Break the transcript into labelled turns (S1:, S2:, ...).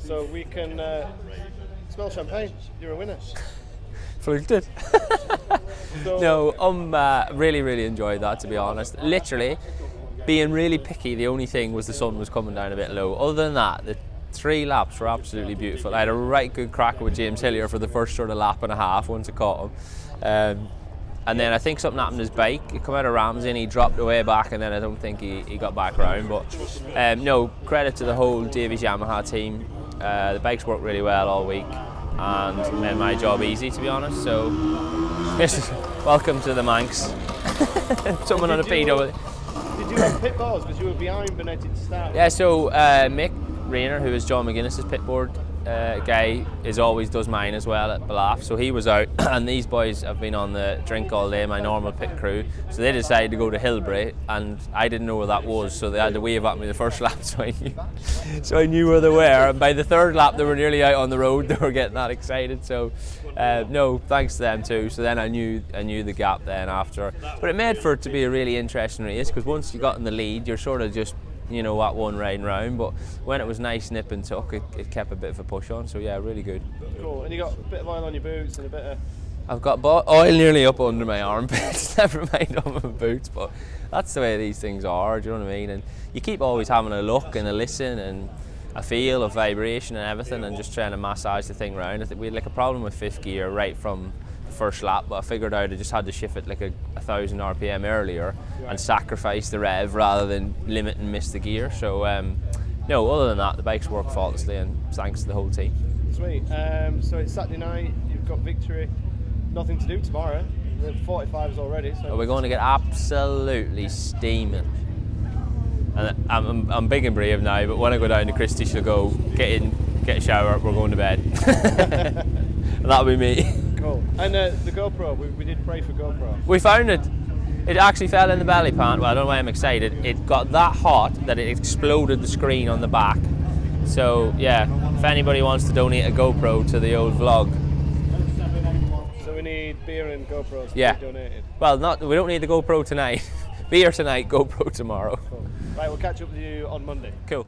S1: so we can smell champagne. You're a winner.
S2: Fluked it.
S1: So,
S2: No, really enjoyed that, to be honest. Literally, being really picky, the only thing was the sun was coming down a bit low. Other than that, the 3 laps were absolutely beautiful. I had a right good crack with James Hillier for the first sort of lap and a half once I caught him. And then I think something happened to his bike. He came out of Ramsey and he dropped away back, and then I don't think he got back round. But no, credit to the whole Davies Yamaha team. The bikes worked really well all week and made my job easy, to be honest. So, welcome to the Manx. Someone on a pedo.
S1: Did you have pit balls because you were behind Benetti to start?
S2: Yeah, so Mick Rayner, who is John McGuinness's pitboard guy, always does mine as well at Balaf. So he was out, and these boys have been on the drink all day, my normal pit crew. So they decided to go to Hillbray, and I didn't know where that was, so they had to wave at me the first lap, so I knew where they were. And by the 3rd lap, they were nearly out on the road. They were getting that excited. So no, thanks to them too. So then I knew the gap then after. But it made for it to be a really interesting race, because once you got in the lead, you're sort of just at one riding round, but when it was nice nip and tuck, it kept a bit of a push on, so yeah, really good.
S1: Cool. And you got a bit of oil on your boots and a bit of...
S2: I've got oil nearly up under my armpits, never mind on my boots, but that's the way these things are, do you know what I mean? And you keep always having a look and a listen and a feel of vibration and everything, and just trying to massage the thing round. I think we had like a problem with 5th gear right from first lap, but I figured out I just had to shift it like a 1,000 RPM earlier and sacrifice the rev rather than limit and miss the gear. So no, other than that, the bikes work faultlessly, and thanks to the whole team.
S1: Sweet. So it's Saturday night, you've got Victory, nothing to do tomorrow. The 45s already. So
S2: We're going to get absolutely steaming. And I'm big and brave now, but when I go down to Christie, she'll go, get in, get a shower, we're going to bed. And that'll be me.
S1: Cool. And the GoPro, we did pray for GoPro.
S2: We found it. It actually fell in the belly pan. Well, I don't know why I'm excited. It got that hot that it exploded the screen on the back. So yeah, if anybody wants to donate a GoPro to the old vlog.
S1: So we need beer and GoPros to
S2: Yeah.
S1: be donated.
S2: Well, we don't need the GoPro tonight. Beer tonight, GoPro tomorrow.
S1: Cool. Right, we'll catch up with you on Monday.
S2: Cool.